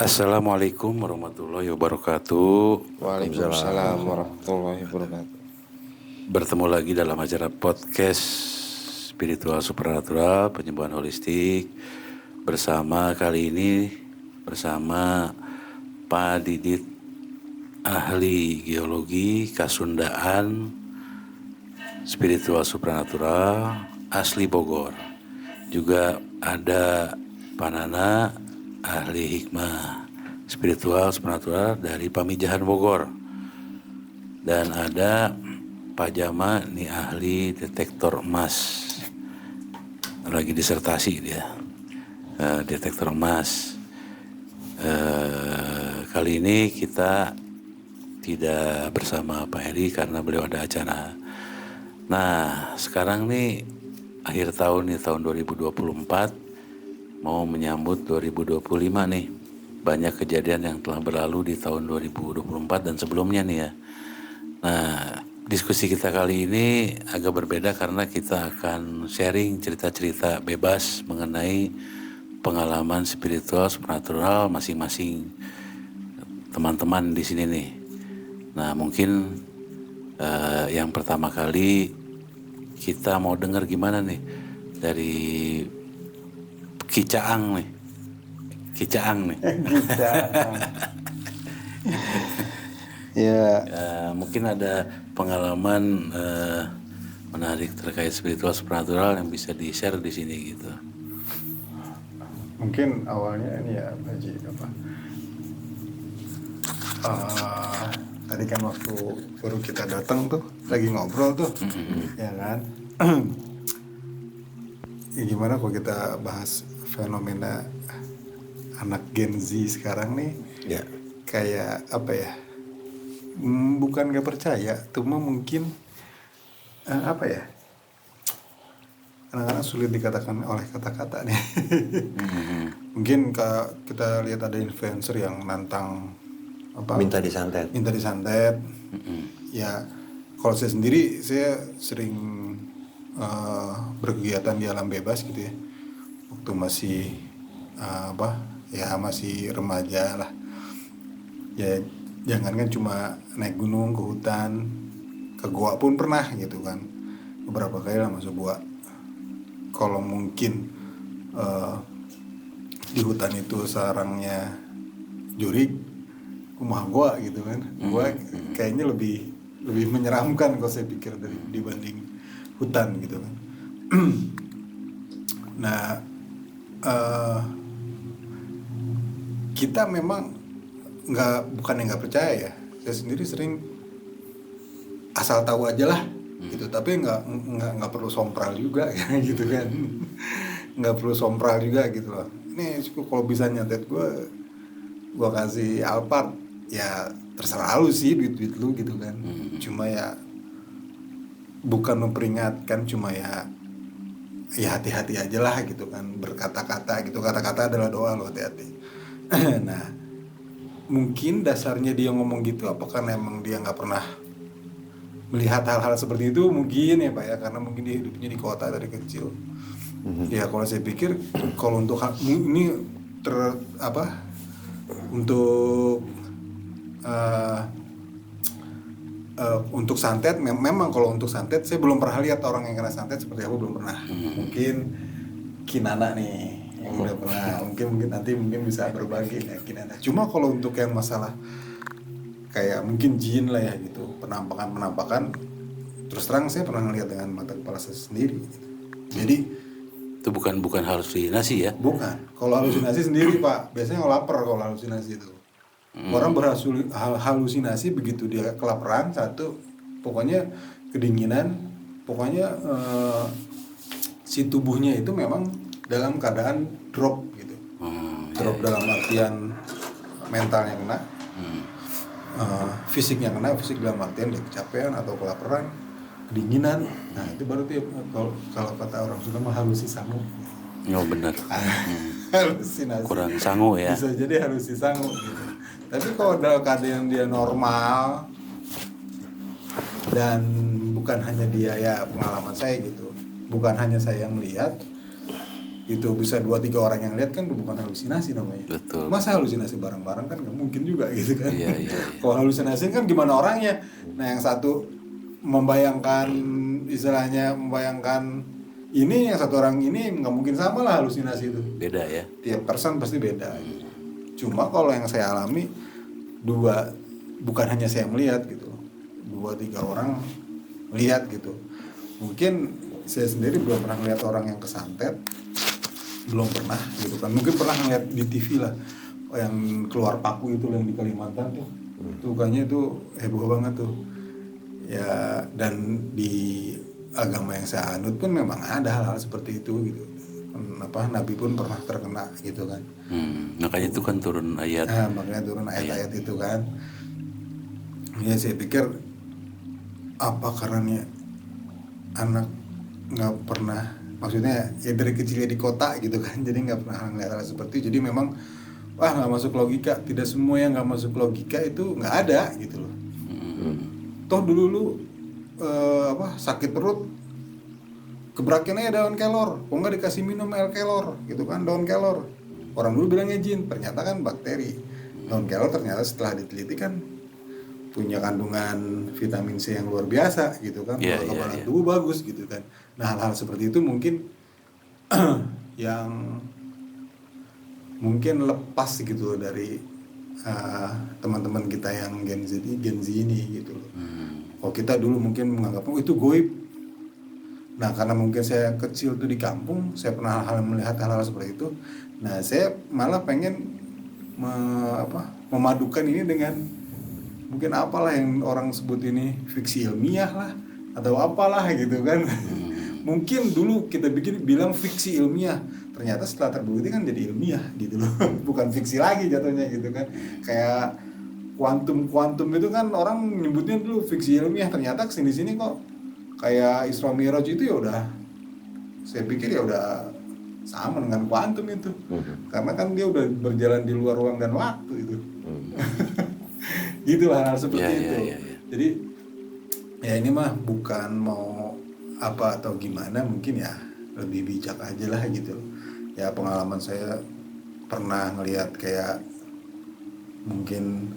Assalamualaikum warahmatullahi wabarakatuh. Waalaikumsalam warahmatullahi wabarakatuh. Bertemu lagi dalam acara podcast Spiritual Supernatural Penyembuhan Holistik bersama kali ini bersama Pak Didit, ahli geologi Kasundaan Spiritual Supernatural asli Bogor. Juga ada Pak Nana, ahli hikmah spiritual supernatural dari Pamijahan Bogor. Dan ada Pak Jama, nih ahli detektor emas, lagi disertasi dia, detektor emas. Kali ini kita tidak bersama Pak Heri karena beliau ada acara. Nah, sekarang nih akhir tahun nih, tahun 2024 mau menyambut 2025 nih. Banyak kejadian yang telah berlalu di tahun 2024 dan sebelumnya nih ya. Nah, diskusi kita kali ini agak berbeda karena kita akan sharing cerita-cerita bebas mengenai pengalaman spiritual supernatural masing-masing teman-teman di sini nih. Nah, mungkin yang pertama kali kita mau dengar gimana nih dari Kicaang nih. Ya, Mungkin ada pengalaman menarik terkait spiritual supernatural yang bisa di-share di sini gitu. Mungkin awalnya ini ya Pak Haji, tadi kan waktu baru kita datang tuh lagi ngobrol tuh, ya kan? Ya gimana kalau kita bahas fenomena anak Gen Z sekarang nih? Ya. Kayak apa ya? Bukan gak percaya, cuma mungkin apa ya? Kadang-kadang sulit dikatakan oleh kata-kata nih. Mungkin kita lihat ada influencer yang nantang apa? minta disantet. Ya, kalau saya sendiri saya sering berkegiatan di alam bebas gitu ya. Waktu masih masih remaja lah. Ya, jangankan cuma naik gunung ke hutan, ke gua pun pernah gitu kan. Beberapa kali lah masuk gua. Kalau mungkin di hutan itu sarangnya jurik, rumah gua gitu kan. Gua kayaknya lebih menyeramkan kalau saya pikir dibanding hutan gitu kan. Nah, kita memang bukan yang nggak percaya ya. Saya sendiri sering asal tahu aja lah gitu, tapi nggak perlu sompral juga ya, gitu kan. Nggak perlu sompral juga gitu loh. Ini kalau bisa nyantet gue kasih Alphard, ya terserah lu sih, duit lu gitu kan. Cuma ya bukan memperingatkan, cuma ya hati-hati aja lah gitu kan, berkata-kata gitu. Kata-kata adalah doa, lo hati-hati. Nah, mungkin dasarnya dia ngomong gitu apakah emang dia nggak pernah melihat hal-hal seperti itu, mungkin ya Pak ya, karena mungkin dia hidupnya di kota dari kecil. Ya kalau saya pikir kalau untuk ini untuk santet, memang kalau untuk santet saya belum pernah lihat orang yang kena santet seperti apa, belum pernah. Mungkin Kinana nih yang udah pernah, mungkin nanti bisa berbagi ya Kinana. Cuma kalau untuk yang masalah kayak mungkin jin lah ya gitu, penampakan, terus terang saya pernah ngeliat dengan mata kepala saya sendiri gitu. Jadi Itu bukan halusinasi ya? bukan. Kalau halusinasi sendiri Pak, biasanya lapar kalau halusinasi itu. Orang berhalusinasi begitu dia kelaparan, satu, pokoknya kedinginan, pokoknya si tubuhnya itu memang dalam keadaan drop gitu. Drop dalam artian mentalnya kena, fisiknya kena, fisik dalam artian dia kecapean atau kelaparan, kedinginan. Nah itu baru tuh kalau kata orang Sunda mah halusi sangu. Oh benar. Halusinasi. Kurang sangu ya. Bisa jadi halusi sangu gitu. Tapi kalau dalam keadaan dia normal dan bukan hanya dia, ya pengalaman saya gitu, bukan hanya saya yang melihat, itu bisa 2-3 orang yang lihat kan bukan halusinasi namanya. Betul. Masa halusinasi bareng-bareng kan nggak mungkin juga gitu kan. Iya, iya, iya. Kalau halusinasi kan gimana orangnya. Nah yang satu membayangkan istilahnya membayangkan ini, yang satu orang ini nggak mungkin sama lah halusinasi itu. Beda ya. Tiap person pasti beda. Cuma kalau yang saya alami bukan hanya saya melihat gitu, 2-3 orang lihat gitu. Mungkin saya sendiri belum pernah lihat orang yang kesantet, belum pernah gitu kan. Mungkin pernah ngeliat di TV lah, yang keluar paku itu yang di Kalimantan tuh, tuh kayaknya itu heboh banget tuh. Ya dan di agama yang saya anut pun memang ada hal-hal seperti itu gitu. Nabi pun pernah terkena gitu kan. Makanya itu kan turun ayat. Nah, makanya turun ayat-ayat itu kan. Ya saya pikir apa karena anak nggak pernah, maksudnya ya dari kecilnya di kota gitu kan, jadi nggak pernah ngeliat hal seperti itu, jadi memang wah nggak masuk logika. Tidak semua yang nggak masuk logika itu nggak ada gitu loh. Toh dulu lu sakit perut kebrakin aja daun kelor, kok nggak dikasih minum air kelor gitu kan, daun kelor. Orang dulu bilangnya jin, ternyata kan bakteri. Daun kelor ternyata setelah diteliti kan punya kandungan vitamin C yang luar biasa gitu kan, Yeah, kekebalan yeah. tubuh bagus gitu kan. Nah hal-hal seperti itu mungkin yang mungkin lepas gitu dari teman-teman kita yang Gen Z ini gitu loh. Oh kita dulu mungkin menganggap itu goib. Nah karena mungkin saya kecil tuh di kampung, saya pernah melihat hal-hal seperti itu. Nah saya malah pengen memadukan ini dengan mungkin apalah yang orang sebut ini fiksi ilmiah lah atau apalah gitu kan. Mungkin dulu kita bilang fiksi ilmiah, ternyata setelah terbukti kan jadi ilmiah gitu loh. Bukan fiksi lagi jatuhnya gitu kan. Kayak kuantum itu kan orang nyebutnya dulu fiksi ilmiah, ternyata kesini-sini kok kayak Isra Mi'raj itu ya udah, saya pikir ya udah sama dengan kuantum itu. Karena kan dia udah berjalan di luar ruang dan waktu itu. Gitu hal seperti itu. Ya. Jadi ya ini mah bukan mau apa atau gimana, mungkin ya lebih bijak aja lah gitu. Ya pengalaman saya pernah ngelihat kayak mungkin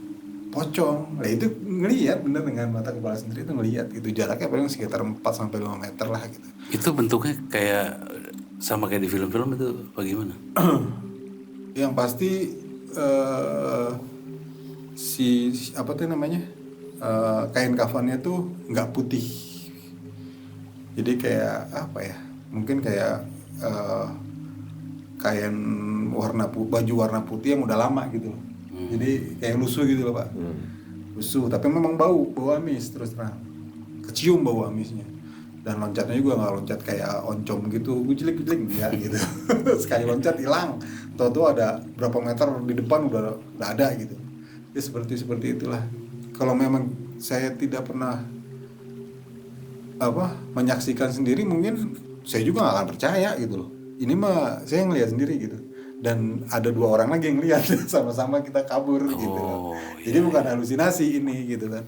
pocong. Nah itu ngelihat bener dengan mata kepala sendiri, itu ngelihat itu jaraknya paling sekitar 4-5 meter lah gitu. Itu bentuknya kayak sama kayak di film-film itu bagaimana? Yang pasti si apa tuh namanya, kain kafannya tuh nggak putih, jadi kayak apa ya, mungkin kayak kain baju warna putih yang udah lama gitu loh. Jadi kayak lusuh gitu loh Pak. Lusuh tapi memang bau amis, terus terang kecium bau amisnya. Dan loncatnya juga nggak loncat kayak oncom gitu, gujelik dia gitu. Sekali loncat hilang, tahu ada berapa meter di depan udah ada gitu. Ya seperti itulah. Kalau memang saya tidak pernah menyaksikan sendiri, mungkin saya juga nggak akan percaya gitu loh. Ini mah saya ngelihat sendiri gitu. Dan ada 2 orang lagi yang lihat sama-sama kita kabur gitu loh. Jadi bukan halusinasi ini gitu kan.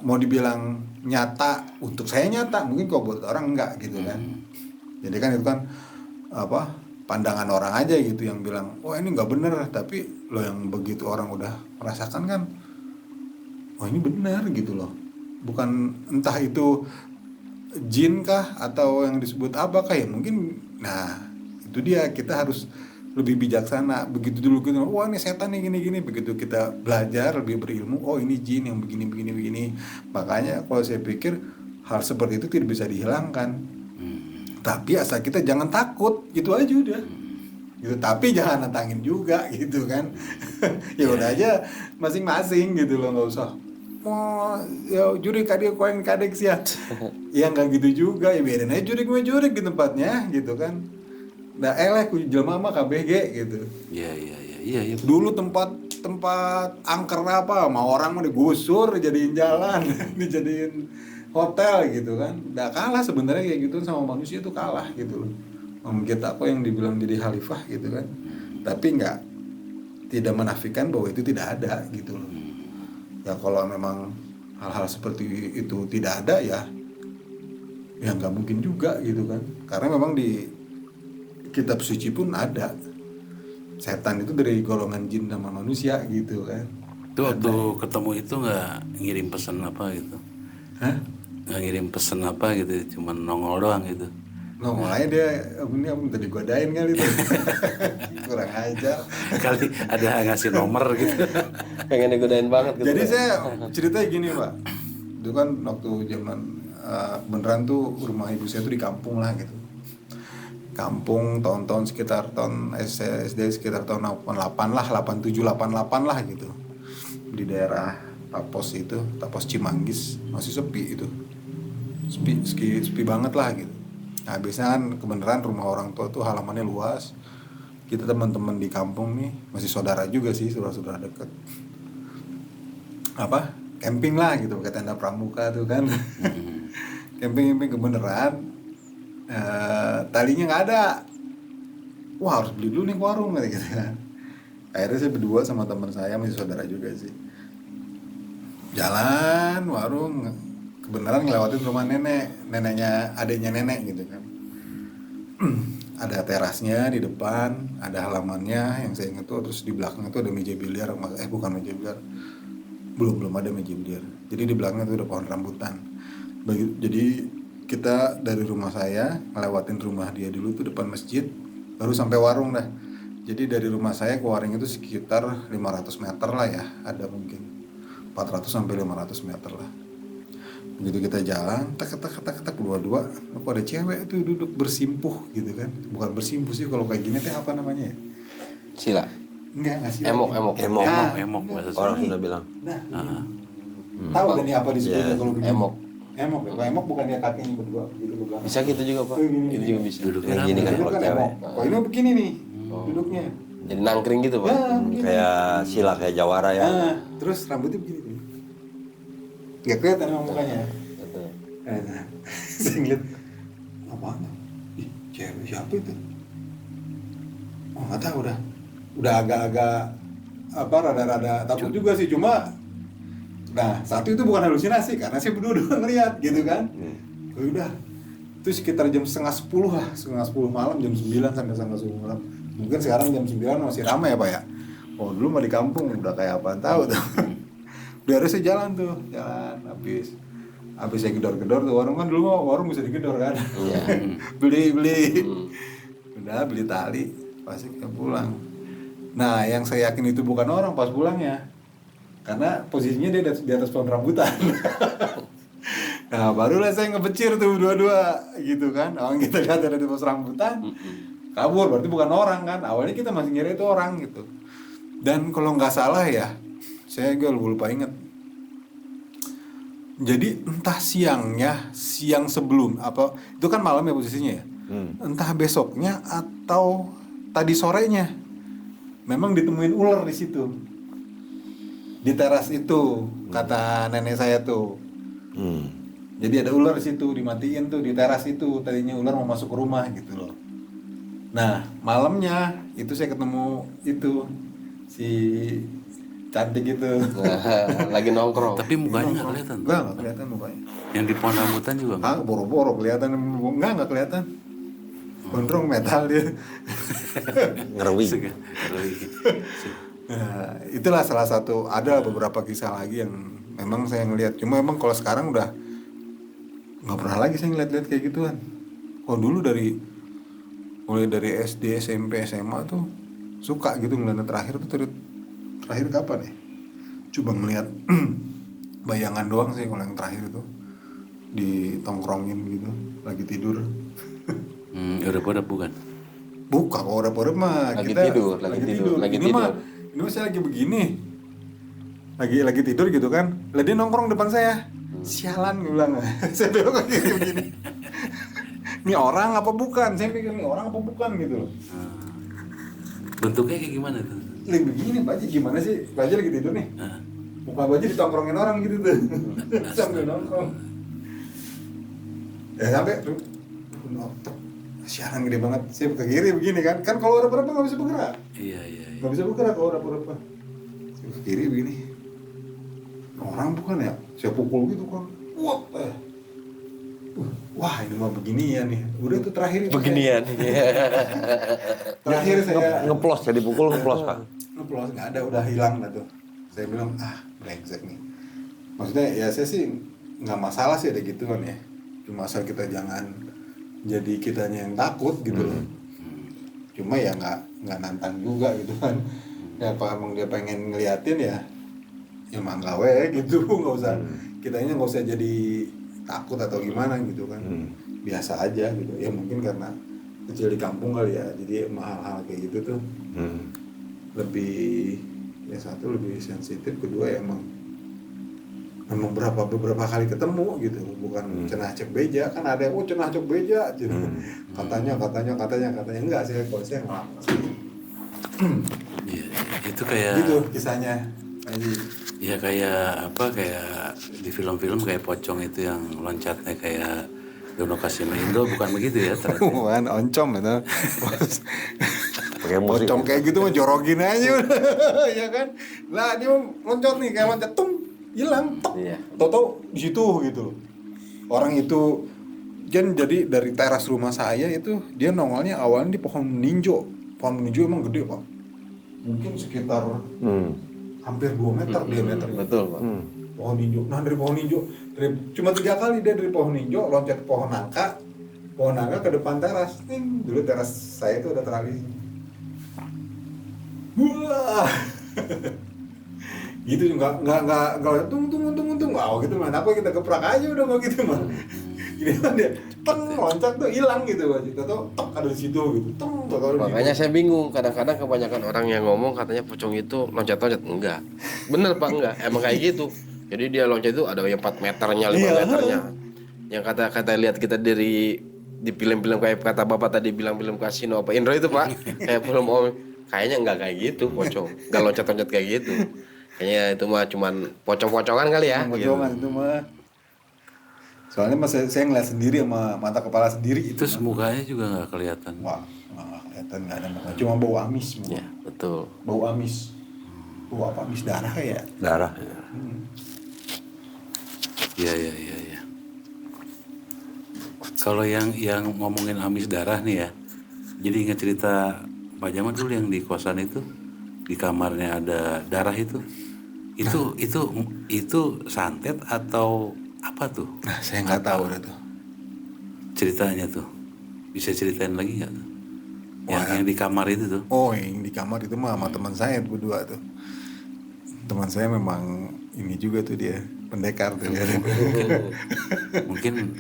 Mau dibilang nyata, untuk saya nyata, mungkin kok buat orang enggak gitu kan. Jadi kan itu kan pandangan orang aja gitu yang bilang, oh ini nggak bener, tapi lo yang begitu orang udah merasakan kan, oh ini benar gitu loh. Bukan entah itu jin kah atau yang disebut apa kah ya mungkin. Nah itu dia, kita harus lebih bijaksana. Begitu dulu kita, wah ini setan nih gini-gini, begitu kita belajar lebih berilmu, oh ini jin yang begini. Makanya kalau saya pikir hal seperti itu tidak bisa dihilangkan. Tapi asal kita jangan takut, gitu aja udah. Gitu, tapi jangan nantangin juga gitu kan. Ya udah aja masing-masing gitu loh, nggak usah. Oh, ya jurik kadek koin kadek sih ya. Ya nggak gitu juga, ya biarin aja jurik di tempatnya gitu kan. Nah ku jelema mah KBG gitu. Iya. Dulu tempat angker apa, mau orang mau digusur, dijadiin jalan, dijadiin hotel gitu kan. Udah kalah sebenarnya kayak gitu sama manusia, tuh kalah gitu loh. Kita apa yang dibilang jadi khalifah gitu kan. Tapi tidak menafikan bahwa itu tidak ada gitu loh. Ya kalau memang hal-hal seperti itu tidak ada ya nggak mungkin juga gitu kan. Karena memang di kitab suci pun ada. Setan itu dari golongan jin sama manusia gitu kan. Itu waktu ketemu itu nggak ngirim pesan apa gitu? Hah? Nggak ngirim pesan apa gitu, cuman nongol doang gitu. Nongol aja dia, ini aku minta digodain kali itu. Kurang ajar. Kali ada ngasih nomor gitu. Pengen digodain banget gitu. Jadi saya ceritanya gini Pak, itu kan waktu zaman beneran tuh rumah ibu saya tuh di kampung lah gitu. Kampung tahun-tahun sekitar tahun SD sekitar tahun 88 lah, 87, 88 lah gitu. Di daerah Tapos itu, Tapos Cimanggis, masih sepi itu. Sepi banget lah gitu. Nah biasanya kan kebenaran rumah orang tua tuh halamannya luas. Kita teman-teman di kampung nih, masih saudara juga sih, saudara-saudara deket. Apa? Camping lah gitu, pakai tenda pramuka tuh kan. Camping kebenaran. Talinya nggak ada. Wah harus beli dulu nih ke warung gitu kan. Akhirnya saya berdua sama teman saya, masih saudara juga sih, jalan warung, kebenaran ngelewatin rumah neneknya adiknya nenek gitu kan. Ada terasnya di depan, ada halamannya yang saya ingat tuh, terus di belakang itu ada meja biliar, bukan meja biliar, belum ada meja biliar. Jadi di belakangnya tuh ada pohon rambutan. Jadi kita dari rumah saya ngelewatin rumah dia dulu tuh depan masjid, baru sampai warung dah. Jadi dari rumah saya ke warung itu sekitar 500 meter lah ya, ada mungkin 400 sampai 500 meter lah. Begitu kita jalan, tak dua-dua, kok ada cewek tuh duduk bersimpuh gitu kan. Bukan bersimpuh sih, kalau kayak gini teh apa namanya ya? Sila. Enggak sih. Emok. Emok bahasa Orang Sunda. sudah bilang. Nah. Tahu kan ini apa disebutnya kalau begini? Emok. Emok ya. Kalau emok bukan dia kakinya berdua gitu ke belakang. Bisa gitu juga Pak. Itu juga bisa. Duduknya Yang gini kan Duduk kalau kan cewek. emok. Kalau ini begini nih duduknya. Jadi nangkring gitu Pak. Ya, begini. Kayak sila, kayak jawara ya. Nah, terus rambutnya begini nih. Nggak kelihatan sama mukanya. Betul. Nah, saya ngeliat apaan? Ih, cewek siapa itu? Oh nggak tahu dah. Udah agak-agak apa rada-rada takut juga sih, cuma nah satu itu bukan halusinasi karena saya berdua ngeliat gitu kan. Oh, udah itu sekitar jam setengah 10 malam, jam 9 sampai setengah 10 malam. Mungkin sekarang jam 9 masih ramai ya Pak ya. Oh dulu mah di kampung udah kayak apaan tahu tuh. Udah harus saya jalan habis saya gedor-gedor tuh warung, kan dulu mah warung bisa digedor kan. beli udah beli tali pasti kita pulang. Nah yang saya yakin itu bukan orang pas pulangnya, karena posisinya dia di atas pohon rambutan. Nah barulah saya ngebecir tuh dua-dua gitu kan. Orang kita lihat ada di pos rambutan, kabur, berarti bukan orang kan. Awalnya kita masih ngira itu orang gitu. Dan kalau nggak salah ya, saya lupa inget. Jadi entah siang sebelum apa, itu kan malam ya posisinya ya. Entah besoknya atau tadi sorenya, memang ditemuin ular di situ. Di teras itu, kata nenek saya tuh. Jadi ada ular di situ, dimatiin tuh di teras itu. Tadinya ular mau masuk ke rumah gitu loh. Nah, malamnya itu saya ketemu itu si cantik itu. Lagi nongkrong. Tapi mukanya nggak kelihatan. Enggak kelihatan mukanya. Yang di pohon rambutan juga nggak? Boro-boro kelihatan. Enggak kelihatan. Gondrong metal dia. Ngerwi. Nah, itulah salah satu, ada beberapa kisah lagi yang memang saya ngelihat. Cuma memang kalau sekarang udah nggak pernah lagi saya ngeliat-liat kayak gituan. Oh dulu mulai dari SD, SMP, SMA tuh suka gitu ngeliat. Terakhir kapan ya? Coba ngeliat bayangan doang sih kalau yang terakhir itu, ditongkrongin gitu lagi tidur. Urep-urep bukan? Bukan, kalau urep-urep mah Lagi kita tidur. ini saya lagi begini, lagi tidur gitu kan, lah dia nongkrong depan saya. Sialan gue bilang. Saya bilang kayak begini. Ini orang apa bukan? Saya pikir ini orang apa bukan gitu loh. Bentuknya kayak gimana tuh? Lagi begini Pak Haji, gimana sih? Pak Haji lagi tidur nih. Muka Pak Haji ditongkrongin orang gitu tuh. Sambil nongkrong. Ya sampai tuh siaran gede banget. Saya ke kiri begini kan. Kan kalau orang nggak bisa bergerak. Iya. Nggak bisa bergerak kalau orang. Saya ke kiri begini. Orang bukan ya? Saya pukul gitu kan. wah ini mah beginian nih. Udah tuh terakhir itu Beginian. terakhir saya Ngeplos ya, dipukul ngeplos Pak. ngeplos, nggak ada, udah hilang lah tuh. Saya bilang brengsek nih. Maksudnya ya saya sih nggak masalah sih ada gitu kan ya. Cuma asal kita jangan jadi kitanya yang takut gitu loh. Cuma ya nggak nantang juga gitu kan. Ya apa emang dia pengen ngeliatin ya mangga we gitu, nggak usah kitanya nggak usah jadi takut atau gimana gitu kan. Biasa aja gitu. Ya mungkin karena kecil di kampung kali ya. Jadi hal-hal kayak gitu tuh lebih, ya satu lebih sensitif, kedua ya emang beberapa kali ketemu gitu, bukan cenah cek beja. Kan ada yang cenah cek beja gitu. Katanya enggak sih, kalau saya nggak sih. Iya, itu kayak Gitu kisahnya Aji. ya kayak di film-film kayak pocong itu yang loncatnya kayak Dono Kasino Indo, bukan begitu ya ternyata. Bukan oncom itu. Pakai musik. Pocong kayak gitu mah jorogin aja udah. Ya kan. Lah dia loncat nih kayak loncat tung hilang tok. Iya. Toto di situ gitu loh. Orang itu jadi dari teras rumah saya itu dia nongolnya awalnya di pohon ninjo. Pohon ninjo emang gede Pak. Mungkin sekitar hampir 2 meter diameter. Betul, Pak. Pohon ninjo. Nah dari pohon ninjo cuma 3 kali dia dari pohon ninjo loncat ke pohon nangka ke depan teras. Dulu teras saya itu ada teralis. Wah. Gitu nggak tung wow gitu mah, apa kita keprak aja udah mau gitu mah. Gini kan dia loncat tuh hilang gitu aja, atau tok ada di situ gitu, Makanya saya bingung, kadang-kadang kebanyakan orang yang ngomong katanya pocong itu loncat-loncat. Enggak. Bener Pak, enggak. Emang kayak gitu. Jadi dia loncat itu ada yang 4 meternya, 5 meternya. Yang kata lihat kita di film-film kayak kata Bapak tadi bilang film kasino apa Indro itu Pak. Kayak film kayaknya enggak kayak gitu pocong. Enggak loncat-loncat kayak gitu. Kayaknya itu mah cuman pocong-pocongan kali ya. Pocongan itu mah. Soalnya mas saya ngeliat sendiri sama mata kepala sendiri Itu mukanya juga nggak kelihatan. Wah, nggak kelihatan, nggak ada muka, cuma bau amis semua. Ya, betul. Bau amis. Bau apa, amis darah ya? Darah. Iya. Kalau yang ngomongin amis darah nih ya, jadi ingat cerita Pak Jamal dulu yang di kosan itu, di kamarnya ada darah itu santet atau apa tuh? Nah, saya nggak tahu dah tuh. Ceritanya tuh, bisa ceritain lagi nggak tuh? Yang di kamar itu tuh? Oh, yang di kamar itu mah sama teman saya berdua tuh. Teman saya memang ini juga tuh dia pendekar tuh dia. Mungkin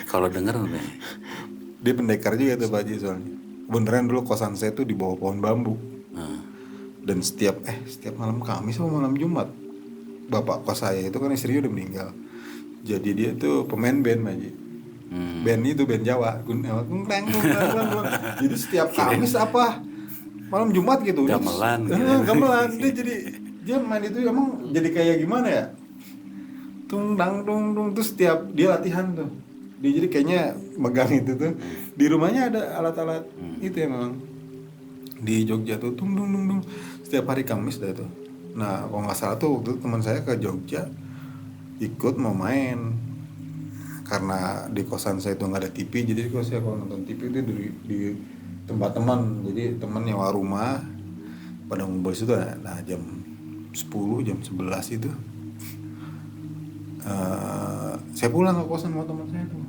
kalau denger nih, Dia pendekar juga tuh Pak Haji soalnya. Beneran dulu kosan saya tuh di bawah pohon bambu. Dan setiap malam Kamis atau malam Jumat, bapak kos saya itu kan istrinya udah meninggal. Jadi dia tuh pemain band Pak Haji. Band itu band Jawa. Jadi setiap Kamis apa malam Jumat gitu. Gamelan gitu. Gamelan. Dia main itu emang jadi kayak gimana ya? Tung dang terus setiap dia latihan tuh. Dia jadi kayaknya megang itu tuh. Di rumahnya ada alat-alat itu ya memang. Di Jogja tuh tung. Setiap hari Kamis dah tuh. Nah, kalau nggak salah tuh waktu itu teman saya ke Jogja ikut mau main. Karena di kosan saya tuh nggak ada TV, jadi kalau nonton TV itu di tempat teman. Jadi teman nyewa rumah pada ngumpul situ. Nah, jam 10, jam 11 itu saya pulang ke kosan sama teman saya tuh.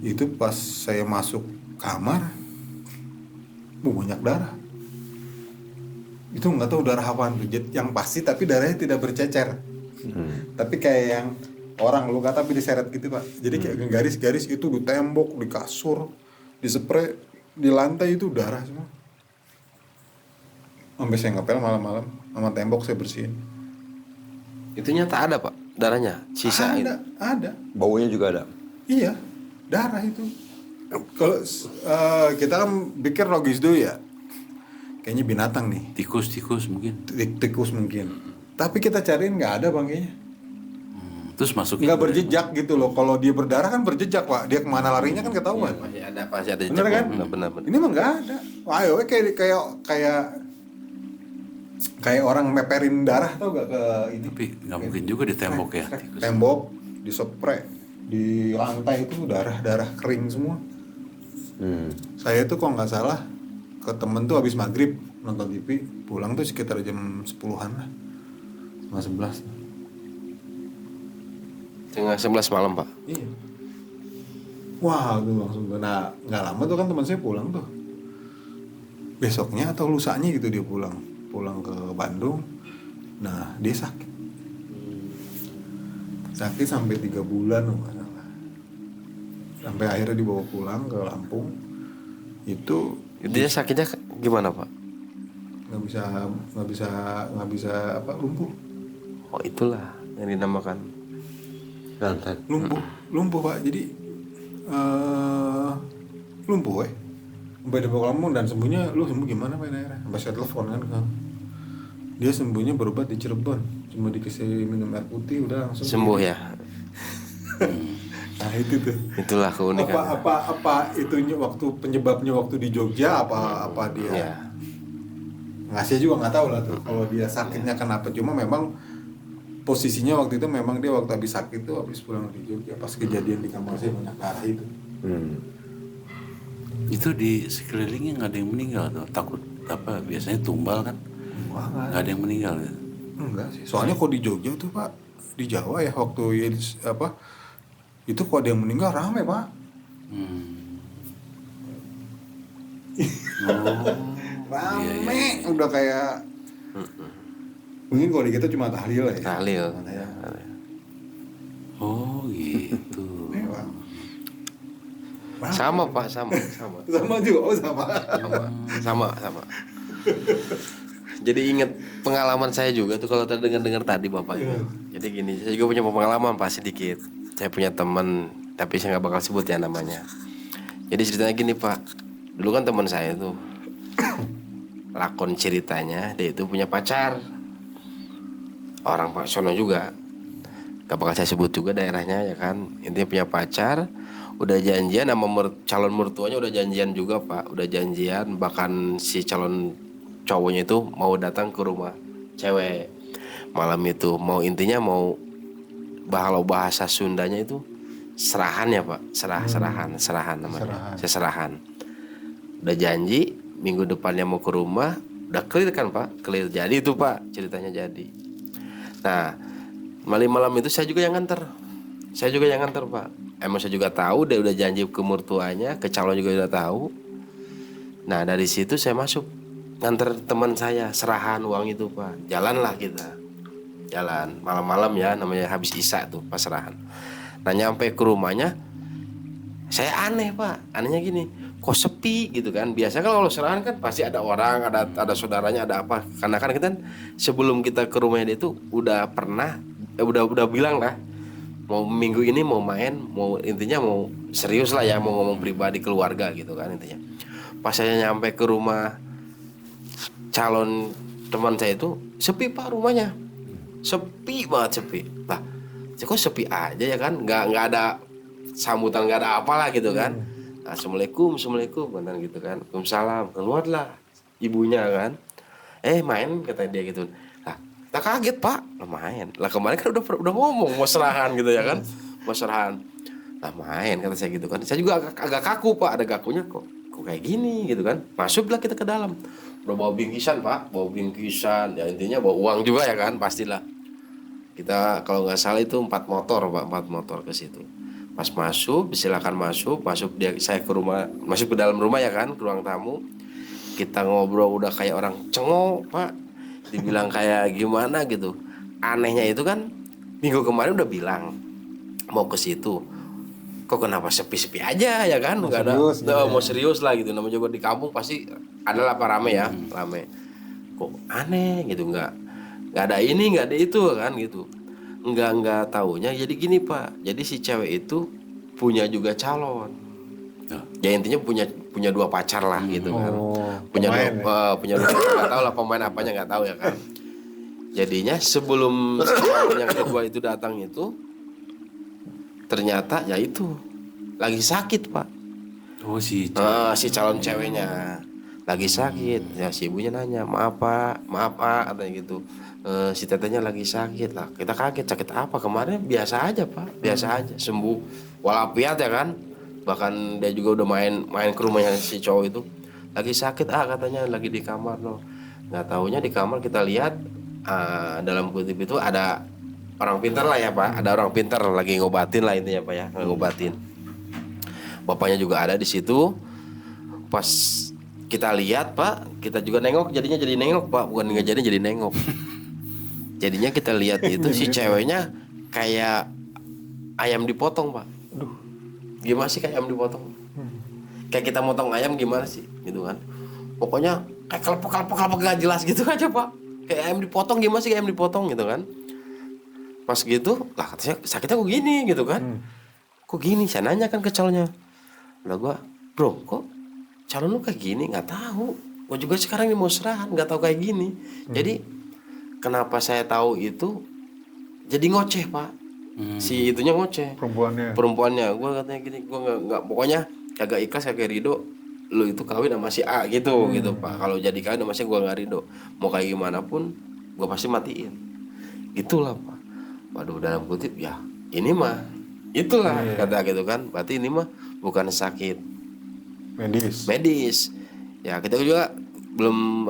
Itu pas saya masuk kamar banyak darah. Itu nggak tahu darah apaan tuh, yang pasti tapi darahnya tidak bercecer. Tapi kayak yang orang luka tapi diseret gitu Pak. Jadi kayak garis-garis itu di tembok, di kasur, di spray, di lantai itu darah semua. Sampai saya ngepel malam-malam sama tembok saya bersihin. Itu nyata ada Pak, darahnya, sisa itu. Ada. Baunya juga ada. Iya, darah itu. Kalau kita kan pikir logis dulu ya, kayaknya binatang nih, tikus mungkin. Tikus mungkin. Tapi kita cariin nggak ada Bang kayaknya. Terus masukin. Nggak berjejak gitu loh. Kalau dia berdarah kan berjejak Pak. Dia kemana larinya kan ketahuan. Pasti ada Bener kan? Benar. Ini mah nggak ada. Wah, ayo kayak orang meperin darah tau gak ke ini. Tapi nggak mungkin juga di tembok ya tikus. Tembok, di spray. di lantai itu darah kering semua. Saya tuh kalau nggak salah ke temen tuh habis maghrib nonton TV, pulang tuh sekitar jam 10-an lah, setengah 11. Setengah 11 malam pak. Iya. Wah, tuh langsung. Nah, nggak lama tuh kan teman saya pulang tuh. Besoknya atau lusanya gitu dia pulang ke Bandung. Nah, dia sakit sampai 3 bulan nggak salah. Sampai akhirnya dibawa pulang ke Lampung. Itu Dia sakitnya gimana pak? nggak bisa apa, lumpuh. Oh itulah yang dinamakan Rantai. lumpuh Pak. Jadi lumpuh sampai dibawa ke Lampung, dan sembuhnya lu sembuh gimana Pak akhirnya? Sampai saya telepon kan, dia sembuhnya berobat di Cirebon, cuma dikasih minum air putih udah langsung sembuh ya. Nah itu tuh Itulah keunikan. apa itunya waktu penyebabnya waktu di Jogja apa dia Ya. ngasih juga nggak tahu lah tuh kalau dia sakitnya kenapa. Cuma memang posisinya waktu itu memang dia waktu habis sakit tuh habis pulang di Jogja pas kejadian di kamar saya banyak darah itu. Itu di sekelilingnya nggak ada yang meninggal tuh, takut apa biasanya tumbal kan, Wah, nggak ada yang meninggal ya. enggak sih. Soalnya kok di Jogja tuh Pak, di Jawa ya waktu apa itu kok ada yang meninggal rame Pak. Rame udah kayak mungkin kalau di kita cuma tahlil ya. Tahlil. Oh gitu. Sama pak, sama. Sama juga, oh sama. Sama. Jadi inget pengalaman saya juga tuh kalau dengar tadi bapak itu. Jadi gini, saya juga punya pengalaman pak sedikit. Saya punya teman, tapi saya nggak bakal sebut ya namanya. Jadi ceritanya gini pak, dulu kan teman saya tuh lakon ceritanya dia itu punya pacar, orang Pak Sono juga. Gak bakal saya sebut juga daerahnya ya kan. Intinya punya pacar, udah janjian sama calon mertuanya, udah janjian juga pak, udah janjian. Bahkan si calon cowoknya itu mau datang ke rumah cewek malam itu, mau intinya mau kalau bahasa Sundanya itu serahan ya pak, serahan namanya, seserahan. Udah janji minggu depannya mau ke rumah, udah clear kan pak, clear jadi itu pak ceritanya jadi. Nah malam itu saya juga yang nganter pak. Emang saya juga tahu dia udah janji ke mertuanya, ke calon juga udah tahu. Nah dari situ saya masuk nganter teman saya serahan uang itu pak. Jalanlah kita, jalan malam-malam ya, namanya habis isya tuh pas serahan. Nah nyampe ke rumahnya saya aneh pak, anehnya gini, kok sepi gitu kan. Biasanya kan kalau serahan kan pasti ada orang, ada saudaranya, ada apa. Karena kan kita sebelum kita ke rumahnya dia itu udah pernah udah bilang lah mau minggu ini mau main, mau intinya mau serius lah ya, mau ngomong pribadi keluarga gitu kan intinya. Pas saya nyampe ke rumah calon teman saya itu sepi pak, rumahnya sepi banget, sepi lah. Kok sepi aja ya kan, nggak ada sambutan, nggak ada apalah gitu kan. Assalamualaikum benar gitu kan, Waalaikumsalam. Keluarlah ibunya kan, main kata dia gitu. Lah tak kaget pak, main lah, kemarin kan udah ngomong mau serahan gitu ya kan, mau serahan lah main kata saya gitu kan. Saya juga agak kaku pak, ada kakunya kok kayak gini gitu kan. Masuklah kita ke dalam, udah bawa bingkisan pak, ya intinya bawa uang juga ya kan, pastilah. Kita kalau nggak salah itu 4 motor pak, 4 motor ke situ. Pas masuk, silakan masuk dia, saya ke rumah, masuk ke dalam rumah ya kan, ke ruang tamu. Kita ngobrol udah kayak orang cengok pak, dibilang kayak gimana gitu. Anehnya itu kan minggu kemarin udah bilang mau ke situ, kok kenapa sepi-sepi aja ya kan, nggak ada serius, gitu mau serius lah gitu. Namanya juga di kampung pasti ada lah pak, rame ya, rame. Kok aneh gitu, nggak ada ini, nggak ada itu kan gitu. Nggak taunya jadi gini pak, jadi si cewek itu punya juga calon. Ya intinya punya 2 pacar lah gitu kan. Punya dua, nggak tahu lah pemain apanya, nggak tahu ya kan. Jadinya sebelum yang kedua itu datang itu ternyata ya itu lagi sakit pak. Oh si Si calon ceweknya lagi sakit. Ya si ibunya nanya, maaf pak, katanya gitu. Si tetenya lagi sakit lah. Kita kaget, sakit apa? Kemarin biasa aja pak, biasa aja, sembuh walafiat ya kan. Bahkan dia juga udah main ke rumahnya si cowok itu. Lagi sakit katanya lagi di kamar loh. Nggak taunya di kamar kita lihat dalam kutip itu ada orang pintar lah ya pak, ada orang pintar lagi ngobatin lah intinya pak ya, ngobatin. Bapaknya juga ada di situ. Pas kita lihat pak, kita juga nengok, jadinya jadi nengok pak, bukan nggak jadi nengok. Jadinya kita lihat itu si ceweknya kayak ayam dipotong pak. Gimana sih kayak ayam dipotong? Kayak kita motong ayam gimana sih, gitu kan? Pokoknya kayak kelepek nggak jelas gitu aja pak. Kayak ayam dipotong gimana sih kayak ayam dipotong gitu kan? Pas gitu, lah katanya sakitnya kok gini gitu kan? Kok gini? Saya nanya kan ke calonnya. Lah gua, bro, kok calon lu kayak gini? Nggak tahu. Gua juga sekarang ini mau serahan, nggak tahu kayak gini. Jadi kenapa saya tahu itu? Jadi ngoceh pak. Si itunya ngoceh. Perempuannya. Gua katanya gini, gua nggak pokoknya kagak ikhlas kagak ridho. Lu itu kawin sama si A gitu gitu pak. Kalau jadi kawin sama si gua nggak ridho. Mau kayak gimana pun, gua pasti matiin. Itulah pak. Waduh dalam kutip ya ini mah itulah kata gitu kan. Berarti ini mah bukan sakit medis. Ya kita juga belum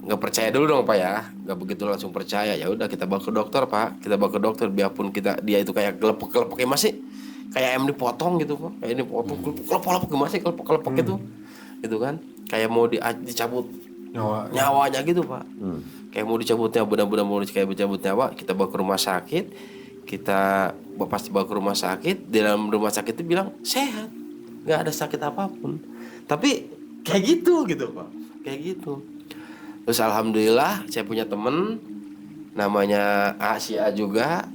nggak percaya dulu dong pak ya, nggak begitu langsung percaya. Ya udah kita bawa ke dokter pak, kita bawa ke dokter biarpun dia itu kayak kelepek masih kayak ayam dipotong gitu pak, kayak ini potong kelepek masih kelepek gitu kan, kayak mau dicabut nyawanya gitu pak. Kayak mau dicabutnya, benar-benar mau dicabut nyawa. Kita bawa ke rumah sakit, pasti bawa ke rumah sakit. Di dalam rumah sakit itu bilang sehat, nggak ada sakit apapun. Tapi kayak gitu pak, kayak gitu. Terus alhamdulillah saya punya temen namanya Asia juga.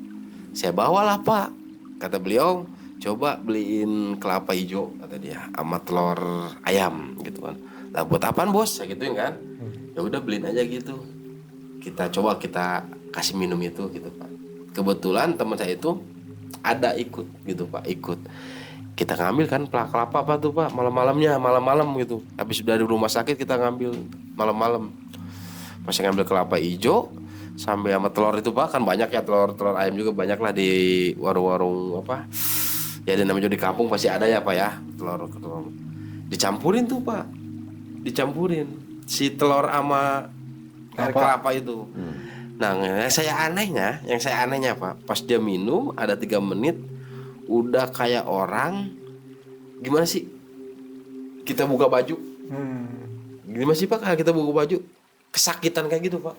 Saya bawalah pak, kata beliau, coba beliin kelapa hijau kata dia, sama telur ayam gitu kan. Lah buat apaan bos? Saya gituin kan. Ya udah beliin aja gitu. Kita kasih minum itu gitu pak. Kebetulan teman saya itu ada ikut gitu pak, ikut. Kita ngambil kan kelapa apa tuh pak, malam gitu. Habis dari rumah sakit kita ngambil malam. Masih ngambil kelapa hijau sampai sama telur itu pak, kan banyak ya telur ayam juga banyak lah di warung-warung ya dan namanya di kampung pasti ada ya pak ya, telur. Dicampurin tuh pak, si telur sama air kelapa itu. Nah yang saya anehnya pak, pas dia minum ada 3 menit udah kayak orang gimana sih kita buka baju. Gimana sih pak kalau kita buka baju kesakitan kayak gitu pak.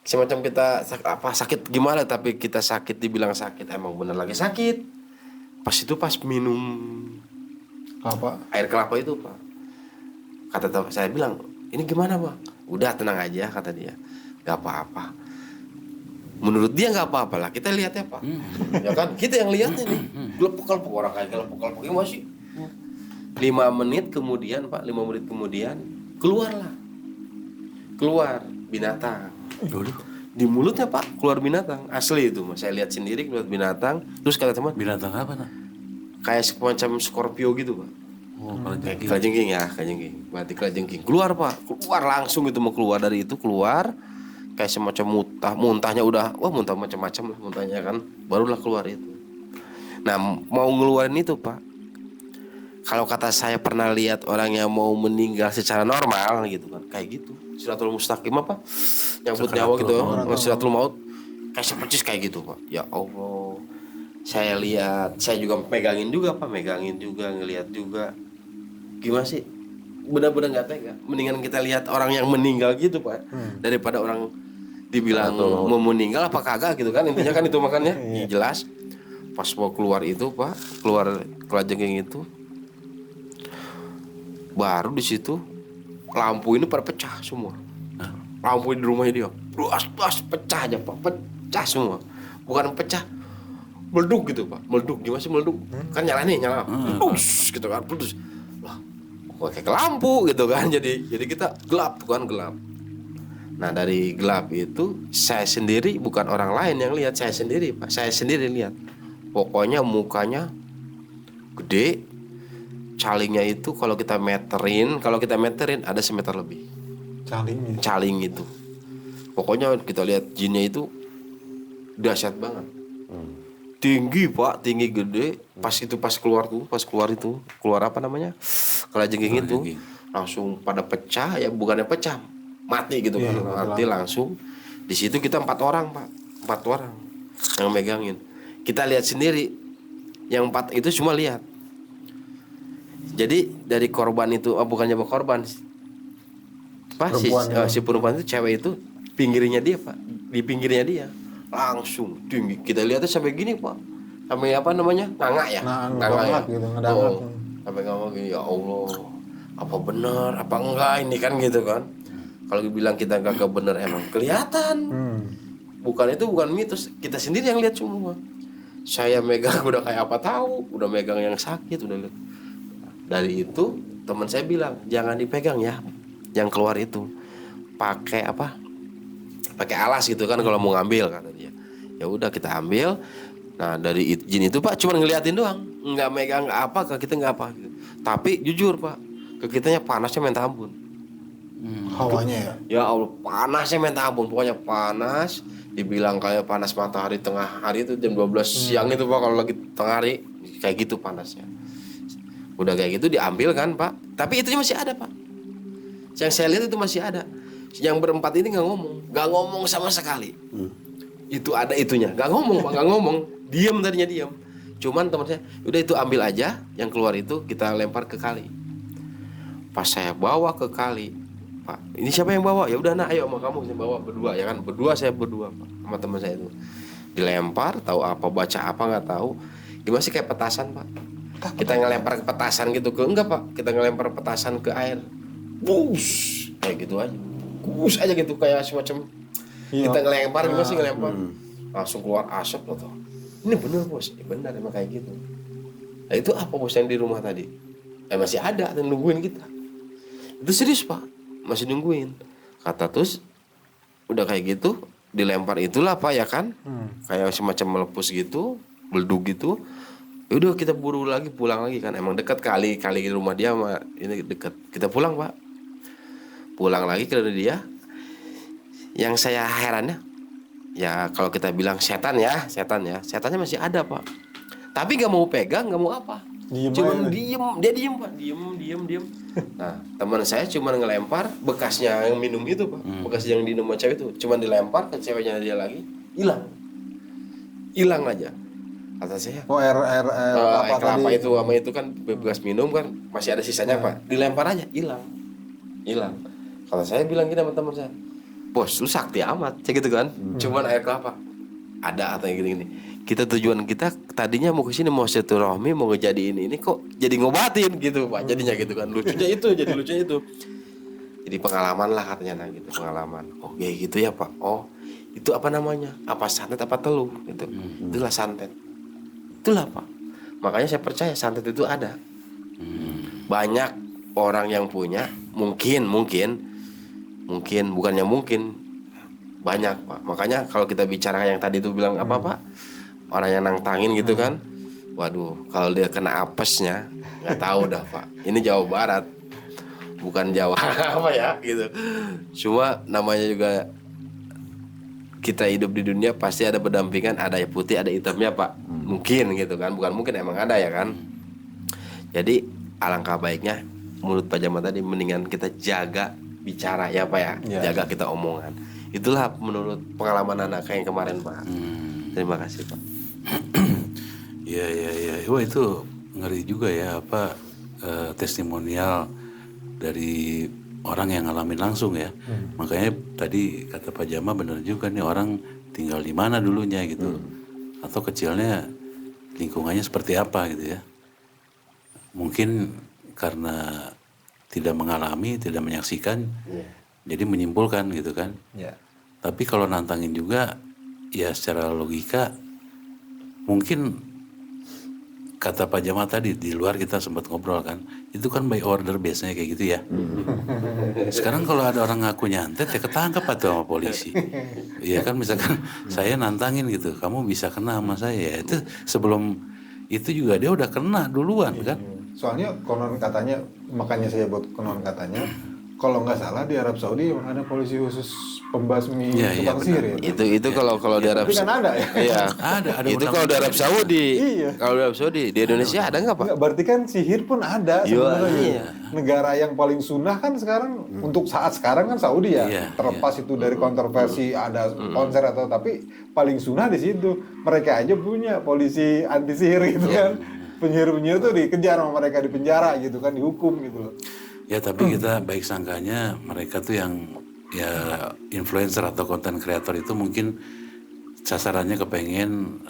Semacam kita sakit gimana, tapi kita sakit dibilang sakit emang bener lagi sakit. Pas minum air kelapa itu pak, kata saya bilang ini gimana pak? Udah tenang aja kata dia, nggak apa-apa. Menurut dia nggak apa-apa lah, kita lihat ya pak. Ya kan kita yang lihatnya nih, gelepek orang kayak gelepek masih 5 menit kemudian pak, keluar binatang. Di mulutnya pak keluar binatang asli itu mas, saya lihat sendiri keluar binatang. Terus kata teman, binatang apa nak? Kayak semacam Scorpio gitu pak. Kalajengking ya, berarti kalajengking. Keluar pak, keluar langsung itu, mau keluar dari itu, keluar kayak semacam muntahnya udah, muntah macam-macam lah muntahnya kan, barulah keluar itu. Nah mau ngeluarin itu pak, kalau kata saya pernah lihat orang yang mau meninggal secara normal gitu kan, kayak gitu, Siratul Mustaqim yang buat nyawa gitu, Siratul Maut, kayak sepercis kayak gitu pak. Ya Allah, saya lihat, saya juga megangin juga, ngelihat juga. Gimana sih? Benar-benar nggak tega. Mendingan kita lihat orang yang meninggal gitu pak, daripada orang dibilang mau meninggal apa kagak gitu kan. Intinya kan itu makanya jelas. Pas mau keluar itu pak, keluar kelajengking itu, baru di situ lampu ini pada pecah semua. Lampu di rumahnya dia, pecah aja pak, pecah semua. Bukan pecah, meleduk gitu pak, gimana sih meleduk? Kan nyala, putus gitu kan, putus. Lah, kok kayak lampu gitu kan, jadi kita gelap. Nah dari gelap itu saya sendiri, bukan orang lain yang lihat, saya sendiri pak, lihat. Pokoknya mukanya gede, calingnya itu kalau kita meterin ada semeter lebih. Calingnya. Caling itu. Pokoknya kita lihat jinnya itu dahsyat banget. Tinggi pak, tinggi gede. Pas keluar apa namanya? Kalajengking itu langsung pada pecah ya, bukannya pecah, mati gitu kan. Mati langsung. Di situ kita 4 orang pak, 4 orang yang megangin. Kita lihat sendiri, yang 4 itu cuma lihat. Jadi dari korban itu, bukannya korban, pas si perempuan itu cewek itu pinggirnya dia pak, di pinggirnya dia langsung tinggi. Kita lihatnya sampai gini pak, sampai apa namanya nganga ya, nganga ya, gitu, sampai nganga gini. Ya Allah, apa benar apa enggak ini kan gitu kan. Kalau bilang kita gak bener emang kelihatan. Bukan mitos, kita sendiri yang lihat semua. Saya megang udah kayak apa tahu, udah megang yang sakit udah lihat. Dari itu teman saya bilang jangan dipegang ya, yang keluar itu pakai apa? Pakai alas gitu kan kalau mau ngambil kata dia. Ya udah kita ambil. Nah dari jin itu pak cuma ngeliatin doang, nggak megang nggak apa, ke kita nggak apa gitu. Tapi jujur pak, ke kitanya panasnya minta ampun. Hawanya Ya Allah panasnya minta ampun, pokoknya panas. Dibilang kayak panas matahari tengah hari itu jam 12 siang itu pak, kalau lagi tengah hari kayak gitu panasnya. Udah kayak gitu diambil kan pak, tapi itu masih ada pak. Yang saya lihat itu masih ada. Yang berempat ini nggak ngomong sama sekali. Itu ada itunya, nggak ngomong pak, nggak ngomong, diam tadinya diam. Cuman teman saya, udah itu ambil aja, yang keluar itu kita lempar ke kali. Pas saya bawa ke kali, pak, ini siapa yang bawa? Ya udah nak, ayo sama kamu saya bawa berdua ya kan, saya berdua pak, sama teman saya itu. Dilempar, tahu apa baca apa nggak tahu, gimana sih kayak petasan pak. Kita ngelempar ke petasan gitu ke enggak pak, kita ngelempar petasan ke air, bus kayak gitu aja. Kus aja gitu kayak semacam kita ngelempar gimana sih ngelempar langsung keluar asap loh tuh. Ini bener bos, benar emang kayak gitu. Nah itu apa bos yang di rumah tadi? Masih ada dan nungguin kita. Itu serius pak, masih nungguin. Kata terus udah kayak gitu dilempar itulah pak ya kan, kayak semacam melepus gitu, beleduk gitu. Udah kita buru lagi pulang lagi kan, emang dekat kali rumah dia sama ini dekat. Kita pulang pak. Pulang lagi ke dia. Yang saya herannya ya kalau kita bilang setannya masih ada pak, tapi nggak mau pegang, nggak mau apa, cuma diem pak, diem. Nah teman saya cuma ngelempar bekasnya yang minum itu pak, bekas yang minum sama cewek itu cuma dilempar ke ceweknya dia lagi, hilang aja. Kata saya air kelapa tadi? Itu sama itu kan bekas minum kan masih ada sisanya pak, dilempar aja hilang. Kalau saya bilang gini sama teman saya, bos lu sakti amat, kayak gitu kan. Cuman air kelapa ada atau gini. Kita tujuan kita tadinya mau kesini mau silaturahmi, mau ngejadiin ini kok jadi ngobatin gitu pak. Jadinya gitu kan, lucunya itu. Jadi pengalaman lah katanya, nah gitu pengalaman. Oh kayak gitu ya pak. Oh itu apa namanya? Apa santet apa teluh gitu. Itulah santet. Itulah pak. Makanya saya percaya santet itu ada. Banyak orang yang punya, mungkin bukannya mungkin banyak pak. Makanya kalau kita bicara yang tadi itu bilang apa pak, orang yang nantangin gitu kan, waduh kalau dia kena apesnya nggak tahu dah pak. Ini Jawa Barat bukan Jawa apa ya gitu. Cuma namanya juga kita hidup di dunia pasti ada berdampingan, ada yang putih ada hitamnya pak. Mungkin gitu kan, bukan mungkin, emang ada ya kan. Jadi alangkah baiknya menurut Pak Jamal tadi mendingan kita jaga bicara ya pak ya, jaga kita omongan. Itulah menurut pengalaman anak yang kemarin pak. Terima kasih pak. Iya. Wah itu ngeri juga ya apa testimonial dari orang yang ngalamin langsung ya. Makanya tadi kata Pak Jamal benar juga nih, orang tinggal di mana dulunya gitu, atau kecilnya lingkungannya seperti apa gitu ya. Mungkin karena tidak mengalami, tidak menyaksikan, jadi menyimpulkan gitu kan. Tapi kalau nantangin juga, ya secara logika, mungkin kata Pak Jamal tadi, di luar kita sempat ngobrol kan, itu kan by order biasanya kayak gitu ya. Sekarang kalau ada orang ngaku nyantet, ya ketangkep atau sama polisi. Iya kan, misalkan saya nantangin gitu, kamu bisa kena sama saya. Itu sebelum itu juga dia udah kena duluan kan. Soalnya konon katanya, makanya saya buat konon katanya, kalau nggak salah di Arab Saudi memang ada polisi khusus pembasmi Iya, iya, tukang sihir ya. Itu kalau di Arab Tapi kan ada ya. Iya. Ada Itu kalau di Arab Saudi. Iya. Kalau di Arab Saudi, di Indonesia ada nggak, Pak? Enggak, berarti kan sihir pun ada Iya, sebenarnya. iya. Negara yang paling sunnah kan sekarang untuk saat sekarang kan Saudi ya. Iya, Terlepas itu dari kontroversi ada konser atau tapi paling sunnah di situ. Mereka aja punya polisi anti sihir gitu kan. Penyihir-penyihir tuh dikejar sama mereka, di penjara gitu kan, dihukum gitu loh. Ya tapi kita baik sangkanya mereka tuh yang ya influencer atau content creator itu mungkin sasarannya kepengen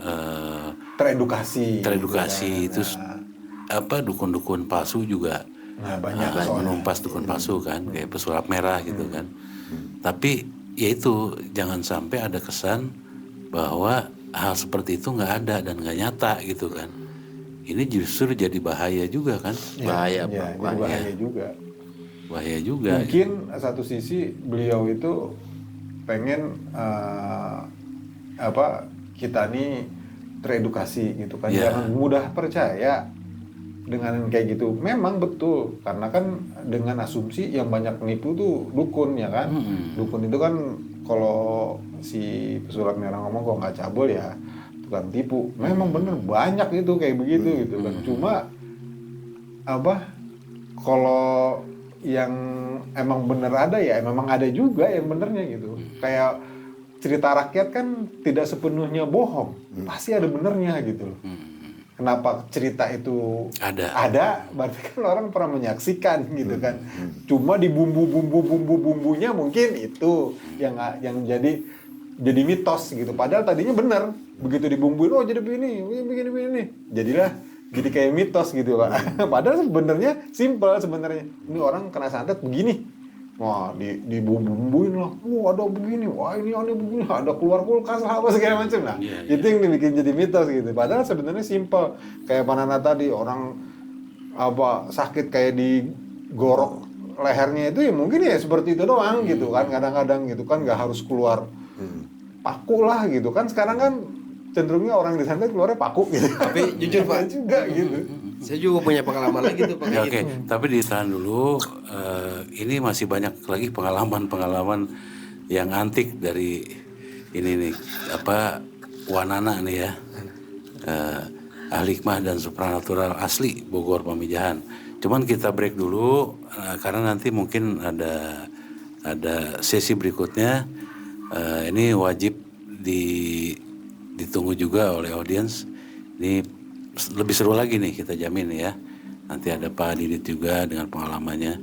Teredukasi. teredukasi. gitu Terus kan. apa dukun-dukun palsu juga Nah, banyak soalnya. menumpas dukun palsu kan, kayak pesulap merah gitu kan. Tapi ya itu jangan sampai ada kesan bahwa hal seperti itu nggak ada dan nggak nyata gitu kan. Ini justru jadi bahaya juga kan, Bahaya, Ya, Pak. ini bahaya juga. bahaya juga. Mungkin satu sisi beliau itu pengen kita nih teredukasi gitu kan, Iya. jangan mudah percaya dengan kayak gitu. Memang betul, karena kan dengan asumsi yang banyak nipu tuh dukun ya kan. Dukun itu kan kalau si pesulap merah ngomong kok nggak cabul ya tukang tipu. Memang bener banyak itu kayak begitu gitu kan. Cuma kalau yang emang bener ada ya memang ada juga yang benernya gitu. Kayak cerita rakyat kan tidak sepenuhnya bohong, pasti ada benernya gitu loh. Kenapa cerita itu ada, berarti kan orang pernah menyaksikan gitu kan. Cuma di bumbunya mungkin itu yang jadi mitos gitu. Padahal tadinya bener, begitu dibumbuin oh jadi begini, jadilah jadi kayak mitos gitu Pak. Padahal sebenarnya simpel sebenarnya. Ini orang kena santet begini. Wah, dibumbuin lah. Wah, ada begini. Wah, ini ada begini. Ada keluar kulkas lah apa segala macam. Nah, itu yang dibikin jadi mitos gitu. Padahal sebenarnya simpel. Kayak Panana tadi orang sakit kayak digorok lehernya itu ya mungkin ya seperti itu doang gitu kan. Kadang-kadang gitu kan nggak harus keluar paku lah gitu kan. Sekarang kan cenderungnya orang disantet keluarnya paku gitu. Tapi jujur, Pak, juga gitu. saya juga punya pengalaman lagi tuh, Pak. Ya, oke, tapi ditahan dulu. Ini masih banyak lagi pengalaman-pengalaman yang antik dari ini nih Wanana nih ya, ahli hikmah dan supranatural asli Bogor Pamijahan. Cuman kita break dulu karena nanti mungkin ada sesi berikutnya. Ini wajib ditunggu juga oleh audiens. Ini lebih seru lagi nih kita jamin ya. Nanti ada Pak Didit juga dengan pengalamannya.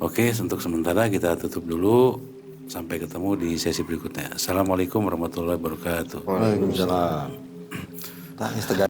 Oke, untuk sementara kita tutup dulu. Sampai ketemu di sesi berikutnya. Assalamualaikum warahmatullahi wabarakatuh. Waalaikumsalam. Tangis tegar.